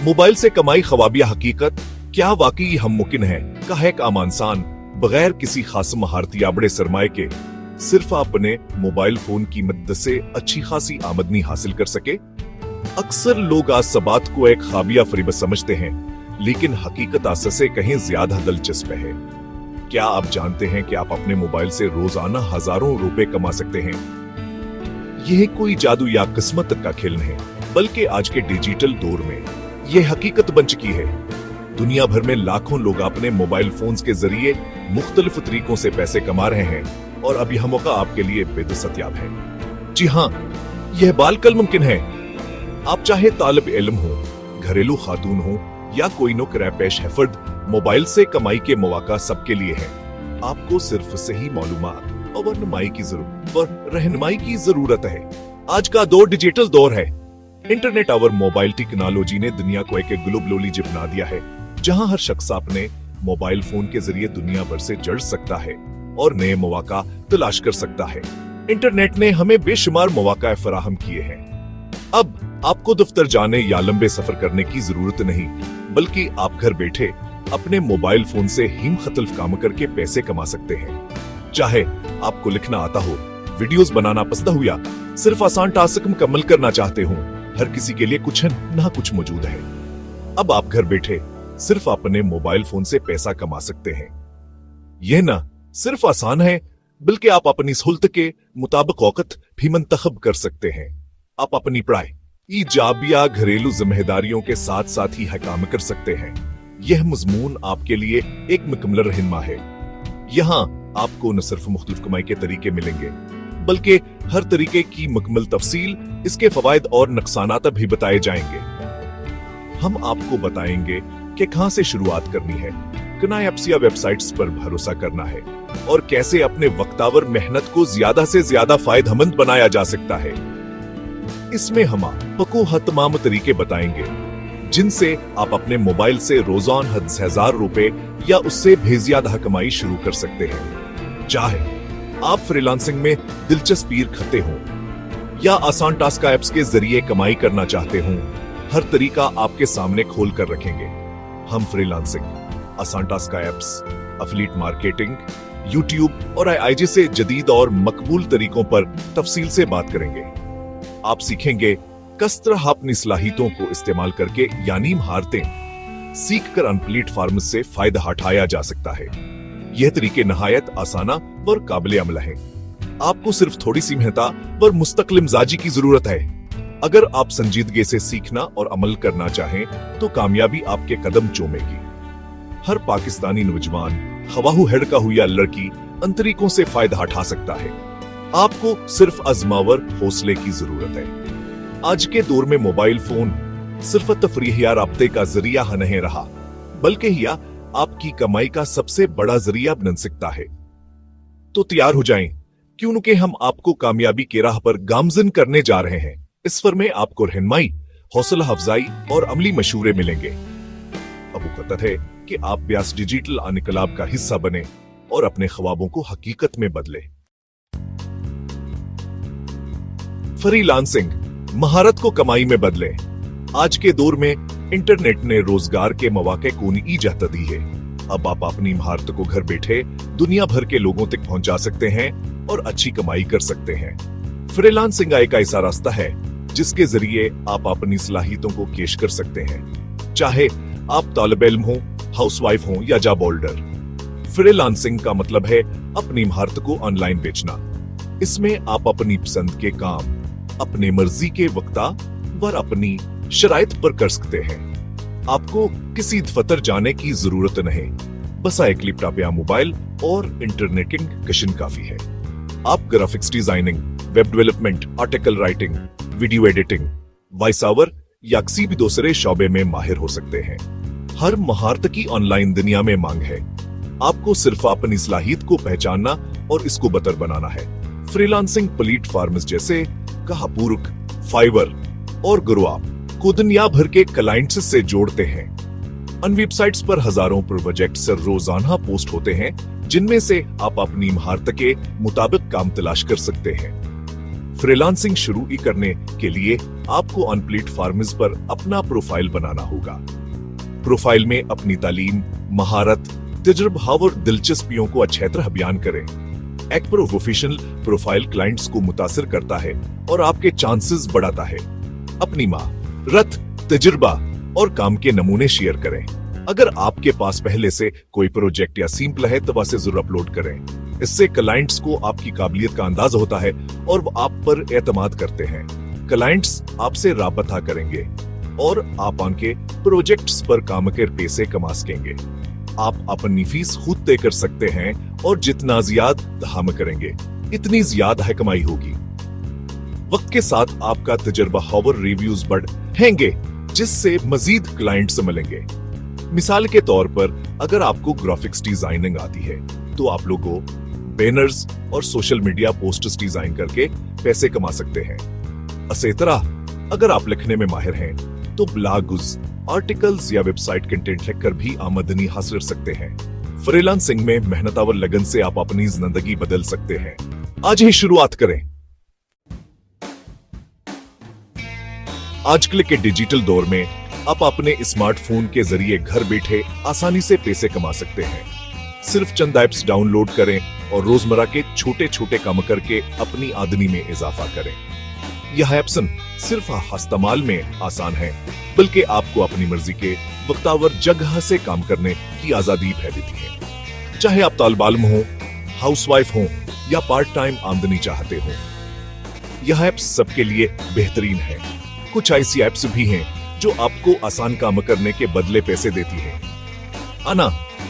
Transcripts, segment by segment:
Mobile से कमाई ख्वाबिया हकीकत, क्या वाकई हम मुमकिन है का है एक आम इंसान बगैर किसी खास महारत या बड़े सरमाए के सिर्फ अपने मोबाइल फोन की मदद से अच्छी खासी आमदनी हासिल कर सके। अक्सर लोग आज सबात को एक ख्वाबिया फरीब समझते हैं, लेकिन हकीकत आसा से कहीं ज्यादा दिलचस्प है। क्या आप जानते हैं कि आप अपने मोबाइल से रोजाना हजारों रुपए कमा सकते हैं? यह कोई जादू या किस्मत का खेल नहीं, बल्कि आज के डिजिटल दौर में यह हकीकत बन चुकी है। दुनिया भर में लाखों लोग अपने मोबाइल फोन्स के जरिए मुख्तलिफ तरीकों से पैसे कमा रहे हैं और अब यह मौका आपके लिए बेदस्तयाब है। जी हाँ, यह बालकल मुमकिन है। आप चाहे तालिब इल्म हो, घरेलू खातून हो या कोई नौकर पेश है फर्द, मोबाइल से कमाई के मौका सबके लिए है। आपको सिर्फ सही मालूमात और रहनुमाई की जरूरत है। आज का दौर डिजिटल दौर है। इंटरनेट और मोबाइल टेक्नोलॉजी ने दुनिया को एक ग्लोबल बना दिया है, जहां हर शख्स अपने मोबाइल फोन के जरिए दुनिया भर से जुड़ सकता है और नए मौका तलाश कर सकता है। इंटरनेट ने हमें बेशुमार मौका फराहम किए हैं। अब आपको दफ्तर जाने या लंबे सफर करने की जरूरत नहीं, बल्कि आप घर बैठे अपने मोबाइल फोन से हिम खतल्फ काम करके पैसे कमा सकते हैं। चाहे आपको लिखना आता हो, वीडियोस बनाना पसंद हो या सिर्फ आसान टास्क मुकम्मल करना चाहते हो, हर किसी के लिए कुछ ना कुछ मौजूद है। अब आप घर बैठे सिर्फ अपने मोबाइल फोन से पैसा कमा सकते हैं। यह ना सिर्फ आसान है, बल्कि आप अपनी सहूलत के मुताबिक औकत भी मंतखब कर सकते हैं। आप अपनी पढ़ाई, ईजाब या घरेलू जिम्मेदारियों के साथ साथ ही काम कर सकते हैं। यह मजमून आपके लिए एक मुकम्मल रहनुमा है। यहाँ आपको न सिर्फ मुख्तलिफ कमाई के तरीके मिलेंगे, बल्कि हर तरीके की मुकम्मल तफसील, इसके फवायद और नुकसानात भी बताए जाएंगे। हम आपको बताएंगे कि कहां से शुरुआत करनी है, किन ऐप्स या वेबसाइट्स पर भरोसा करना है और कैसे अपने वक्तावर मेहनत को ज्यादा से ज्यादा फायदेमंद बनाया जा सकता है। इसमें हम आपको तमाम तरीके बताएंगे जिनसे आप अपने मोबाइल से रोजाना 1000 रुपए या उससे भी ज्यादा कमाई शुरू कर सकते हैं। चाहे आप फ्रीलांसिंग में दिलचस्पी रखते हो या आसान टास्क ऐप्स के जरिए कमाई करना चाहते हो, हर तरीका आपके सामने खोल कर रखेंगे। हम फ्रीलांसिंग, आसान task apps, affiliate marketing, YouTube और आईजी से जदीद और मकबूल तरीकों पर तफसील से बात करेंगे। आप सीखेंगे किस तरह अपनी सलाहियतों को इस्तेमाल करके यानी महारतें सीख कर अन प्लेटफॉर्म से फायदा उठाया जा सकता है। यह तरीके नहायत आसाना और काबिल अमल है। आपको सिर्फ थोड़ी सी मेहनत और मुस्तकिल मिजाजी की जरूरत है। अगर आप संजीदगी से सीखना और अमल करना चाहें तो कामयाबी आपके कदम चूमेगी। हर पाकिस्तानी नौजवान, खवाहू हेड का हो या लड़की, इन तरीकों से फायदा उठा सकता है। आपको सिर्फ अजमावर हौसले की जरूरत है। आज के दौर में मोबाइल फोन सिर्फ तफरीह या राब्ते का जरिया नहीं रहा, बल्कि यह आपकी कमाई का सबसे बड़ा जरिया बन सकता है। तो तैयार हो जाएं, क्योंकि हम आपको कामयाबी की राह पर गामजन करने जा रहे हैं। इस पर में आपको रहनुमाई, हौसला अफजाई और अमली मशूरे मिलेंगे। अब वक्त है कि आप ब्यास डिजिटल इनकलाब का हिस्सा बने और अपने ख्वाबों को हकीकत में बदले। फ्रीलांसिंग, महारत को कमाई में बदले। आज के दौर में इंटरनेट ने रोजगार के मौके को इजाज़त दी है। अब आप अपनी महारत को घर बैठे दुनिया भर के लोगों तक पहुंचा सकते हैं और अच्छी कमाई कर सकते हैं। फ्रीलांसिंग एक ऐसा रास्ता है जिसके जरिए आप अपनी सलाहियतों को पेश कर सकते हैं। चाहे आप तालिब इल्म हो, हाउसवाइफ हो या जॉब होल्डर, फ्रीलांसिंग का मतलब है अपनी महारत को ऑनलाइन बेचना। इसमें आप अपनी पसंद के काम अपने मर्जी के वक्ता व अपनी शराइत पर कर सकते हैं। आपको किसी दफ्तर जाने की जरूरत नहीं, बस एक लैपटॉप या मोबाइल और इंटरनेट कनेक्शन काफी है। आप graphics designing, web development, article writing, video editing, voice over या किसी भी दूसरे शोबे में माहिर हो सकते हैं। हर महारत की ऑनलाइन दुनिया में मांग है। आपको सिर्फ अपनी सलाहियत को पहचानना और इसको बेहतर बनाना है। फ्रीलांसिंग प्लेटफॉर्म्स जैसे कहापूर्क, फाइवर और ग्रोअप को दुनिया भर के क्लाइंट्स से जोड़ते हैं। उन वेबसाइट्स पर हजारों प्रोजेक्ट्स रोजाना पोस्ट होते हैं, जिनमें से आप अपनी महारत के मुताबिक काम तलाश कर सकते हैं। फ्रीलांसिंग शुरू करने के लिए आपको ऑन प्लेटफॉर्म्स पर अपना प्रोफाइल बनाना होगा। प्रोफाइल में अपनी तालीम, महारत, तजुर्बा और दिलचस्पियों को अच्छी तरह बयान करें। एक प्रोफेशनल प्रोफाइल क्लाइंट्स को मुतासिर करता है और आपके चांसेस बढ़ाता है। अपनी महारत, तजुर्बा और काम के नमूने शेयर करें। अगर आपके पास पहले से कोई प्रोजेक्ट या सिंपल है तो वैसे जरूर अपलोड करें। इससे क्लाइंट्स को आपकी काबिलियत का अंदाज होता है और वो आप पर एतमाद करते हैं। क्लाइंट्स आपसे राबता करेंगे और आप उनके प्रोजेक्ट्स पर काम कर पैसे कमा सकेंगे। आप अपनी फीस खुद तय कर सकते हैं और जितना ज्यादा हम करेंगे इतनी ज्यादा है कमाई होगी। वक्त के साथ आपका तजुर्बा और रिव्यूज बढ़ेंगे जिससे मजीद क्लाइंट्स मिलेंगे। मिसाल के तौर पर अगर आपको ग्राफिक्स डिजाइनिंग आती है तो आप लोगों बैनर्स और सोशल मीडिया पोस्टर्स डिजाइन करके पैसे कमा सकते हैं। इसी तरह अगर आप लिखने में माहिर हैं तो ब्लॉग्स, आर्टिकल्स या वेबसाइट कंटेंट लिखकर भी आमदनी हासिल कर सकते हैं। फ्रीलांसिंग में मेहनत और लगन से आप अपनी जिंदगी बदल सकते हैं। आज ही शुरुआत करें। आजकल के डिजिटल दौर में आप अपने स्मार्टफोन के जरिए घर बैठे आसानी से पैसे कमा सकते हैं। सिर्फ चंद ऐप्स डाउनलोड करें और रोजमर्रा के छोटे छोटे काम करके अपनी आमदनी में इजाफा करें। यह ऐप्स सिर्फ इस्तेमाल में आसान है बल्कि आपको अपनी मर्जी के वक्तावर जगह से काम करने की आजादी भी देती है। चाहे आप तालिब इल्म हो, हाउसवाइफ हो या पार्ट टाइम आमदनी चाहते हो, यह ऐप्स सबके लिए बेहतरीन है। कुछ ऐसी ऐप्स भी हैं जो आपको आसान काम करने के बदले पैसे देती है।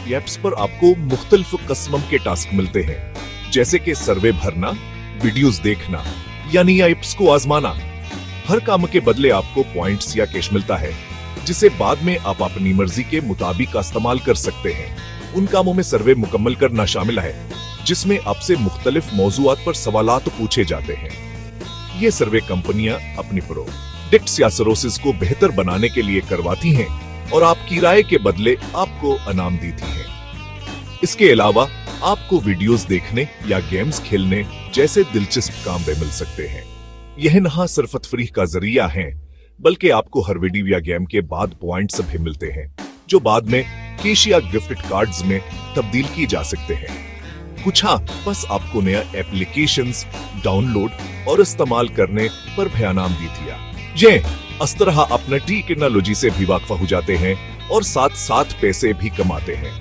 ऐप्स पर आपको मुख्तलिफ किस्म के टास्क मिलते हैं, जैसे कि सर्वे भरना, वीडियोस देखना, यानी ऐप्स को आजमाना। हर काम के बदले आपको पॉइंट्स या कैश मिलता है, जिसे बाद में आप अपनी मर्जी के मुताबिक इस्तेमाल कर सकते हैं। उन कामों में सर्वे मुकम्मल करना शामिल है, जिसमें आपसे मुख्तलिफ मौजूआत पर सवालात पूछे जाते हैं। ये सर्वे कंपनियां अपनी प्रोडक्ट्स या सर्विसेज को बेहतर बनाने के लिए करवाती हैं और आपकी राय के बदले आपको इनाम देती हैं। इसके अलावा आपको वीडियोस देखने या गेम्स खेलने जैसे दिलचस्प काम भी मिल सकते हैं। यह न सिर्फ तफरीह का जरिया है बल्कि आपको हर वीडियो या गेम के बाद पॉइंट्स भी मिलते हैं, जो बाद में कैश या गिफ्ट कार्ड्स में तब्दील की जा सकते हैं। कुछ बस आपको नया एप्लीकेशंस डाउनलोड और इस्तेमाल करने पर भी इनाम दी थी। ये इस तरह अपने टेक्नोलॉजी से भी वाकिफ हो जाते हैं और साथ साथ पैसे भी कमाते हैं।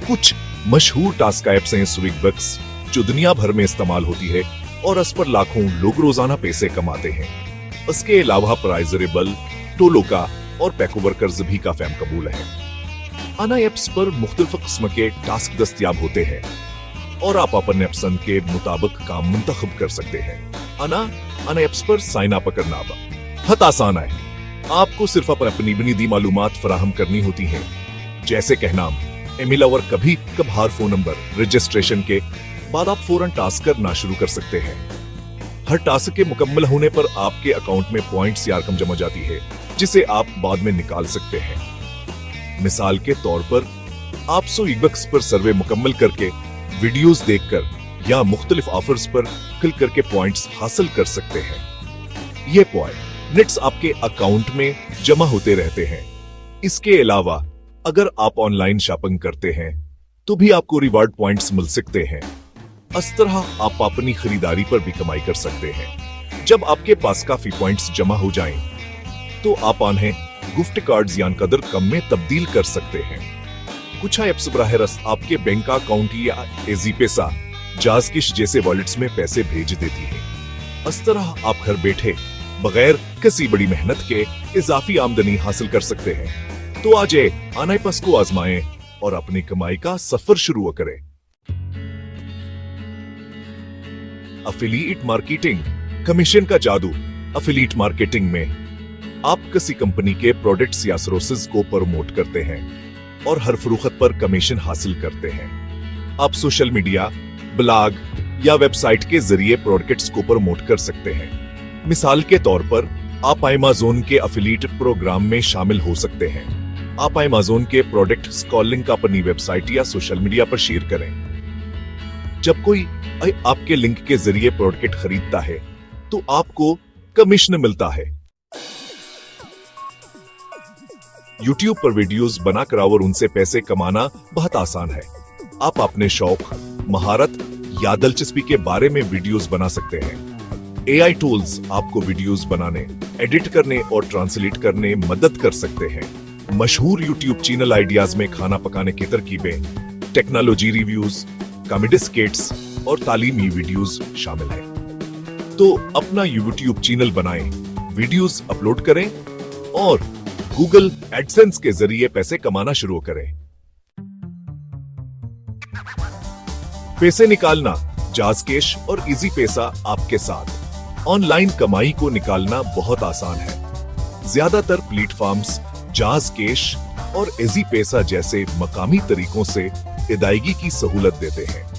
कुछ मशहूर टास्क ऐप्स हैं स्विगबक्स, जो दुनिया भर में इस्तेमाल होती है और इस पर लाखों लोग रोजाना पैसे कमाते हैं। इसके अलावा प्राइजरेबल, टोलोका और पैको वर्कर्स भी काफी कबूल है। ऐप्स पर मुख्तलिफ किस्म के टास्क दस्तयाब होते हैं और आप अपने पसंद के मुताबिक काम मुंतखब कर सकते हैं। ऐप्स पर साइन अप करना बहुत आसान है। आपको सिर्फ अपनी बुनियादी मालूमात फराहम करनी होती हैं, जैसे कहना, ईमेल और कभी कभार फोन नंबर। रजिस्ट्रेशन के बाद आप फौरन टास्क करना शुरू कर सकते हैं। हर टास्क के मुकम्मल होने पर आपके अकाउंट में पॉइंट्स या रकम जमा जाती है, जिसे आप बाद में निकाल सकते हैं। मिसाल के तौर पर आप स्विगबक्स पर सर्वे मुकम्मल करके, वीडियोस देखकर या मुख्तलिफ ऑफर्स पर क्लिक करके पॉइंट्स हासिल कर सकते हैं। ये पॉइंट्स आपके अकाउंट में जमा होते रहते हैं। इसके अलावा अगर आप ऑनलाइन शॉपिंग करते हैं तो भी आपको रिवार्ड पॉइंट्स मिल सकते हैं। इस तरह आप अपनी खरीदारी पर भी कमाई कर सकते हैं। जब आपके पास काफी पॉइंट्स जमा हो जाएं, तो आप उन्हें गिफ्ट कार्ड्स या कदर कम में तब्दील कर सकते हैं। कुछ ऐप्स बराह रास्त आपके बैंक अकाउंट या एजी पैसा, जाज़किश जैसे वॉलेट्स में पैसे भेज देती है। इस तरह आप घर बैठे बगैर किसी बड़ी मेहनत के इजाफी आमदनी हासिल कर सकते हैं। तो आज ऐप्स को आजमाएं और अपनी कमाई का सफर शुरू करें। एफिलिएट मार्केटिंग, कमीशन का जादू। एफिलिएट मार्केटिंग में आप किसी कंपनी के प्रोडक्ट्स या सर्विसेज को प्रमोट करते हैं और हर फरोख्त पर कमीशन हासिल करते हैं। आप सोशल मीडिया, ब्लॉग या वेबसाइट के जरिए प्रोडक्ट्स को प्रमोट कर सकते हैं। मिसाल के तौर पर आप अमेज़न के एफिलिएट प्रोग्राम में शामिल हो सकते हैं। आप अमेज़न के प्रोडक्ट का लिंक अपनी वेबसाइट या सोशल मीडिया पर शेयर करें। जब कोई आपके लिंक के जरिए प्रोडक्ट खरीदता है तो आपको कमीशन मिलता है। YouTube पर वीडियोस बनाकर और उनसे पैसे कमाना बहुत आसान है। आप अपने शौक, महारत या दिलचस्पी के बारे में वीडियोस बना सकते हैं। AI टूल्स आपको वीडियोस बनाने, एडिट करने और ट्रांसलेट करने मदद कर सकते हैं। मशहूर YouTube चैनल आइडियाज में खाना पकाने की तरकीबें, टेक्नोलॉजी रिव्यूज, कॉमेडी स्किट्स और तालीमी वीडियोस शामिल हैं। तो अपना YouTube चैनल बनाएं, वीडियोस अपलोड करें और गूगल एडसेंस के जरिए पैसे कमाना शुरू करें। पैसे निकालना, जाज़केश और इजी पैसा आपके साथ। ऑनलाइन कमाई को निकालना बहुत आसान है। ज्यादातर प्लेटफॉर्म्स जाज़केश और इजी पैसा जैसे मकामी तरीकों से अदायगी की सहूलत देते हैं।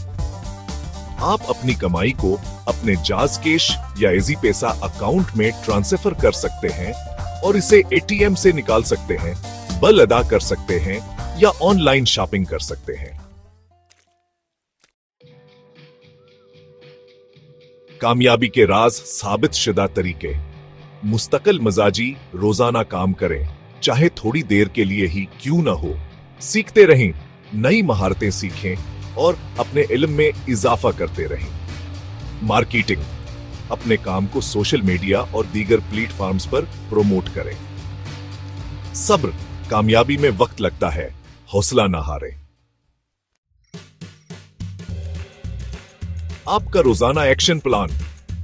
आप अपनी कमाई को अपने जाज़केश या इजी पैसा अकाउंट में ट्रांसफर कर सकते हैं और इसे ATM से निकाल सकते हैं, बिल अदा कर सकते हैं या ऑनलाइन शॉपिंग कर सकते हैं। कामयाबी के राज साबित शुदा तरीके। मुस्तकिल मजाजी रोजाना काम करें, चाहे थोड़ी देर के लिए ही क्यों ना हो। सीखते रहें, नई महारतें सीखें और अपने इल्म में इजाफा करते रहें। मार्केटिंग, अपने काम को सोशल मीडिया और दीगर प्लेटफॉर्म्स पर प्रमोट करें। सब्र, कामयाबी में वक्त लगता है, हौसला ना हारें। आपका रोजाना एक्शन प्लान।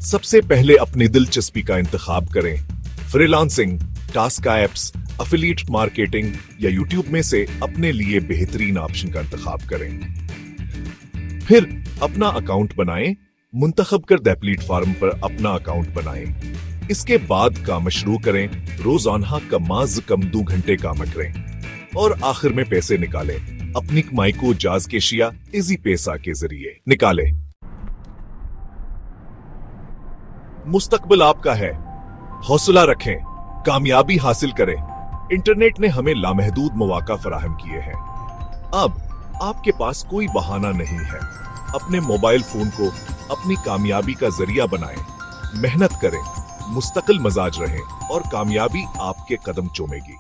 सबसे पहले अपनी दिलचस्पी का इंतखाब करें। Freelancing, task apps, affiliate marketing या यूट्यूब में से अपने लिए बेहतरीन ऑप्शन का इंतखाब करें। फिर अपना अकाउंट बनाएं, मुंतखब करदा प्लेटफॉर्म पर अपना अकाउंट बनाएं। इसके बाद काम शुरू करें। रोजाना कम से कम 2 घंटे काम करें और आखिर में पैसे निकालें। अपनी कमाई को जाज़केश या इजी पैसा के जरिए निकालें। मुस्तकबिल आपका है, हौसला रखें, कामयाबी हासिल करें। इंटरनेट ने हमें लामहदूद मौका फराहम किए हैं। अब आपके पास कोई बहाना नहीं है। अपने मोबाइल फोन को अपनी कामयाबी का जरिया बनाएं। मेहनत करें, मुस्तकिल मजाज रहें और कामयाबी आपके कदम चूमेगी।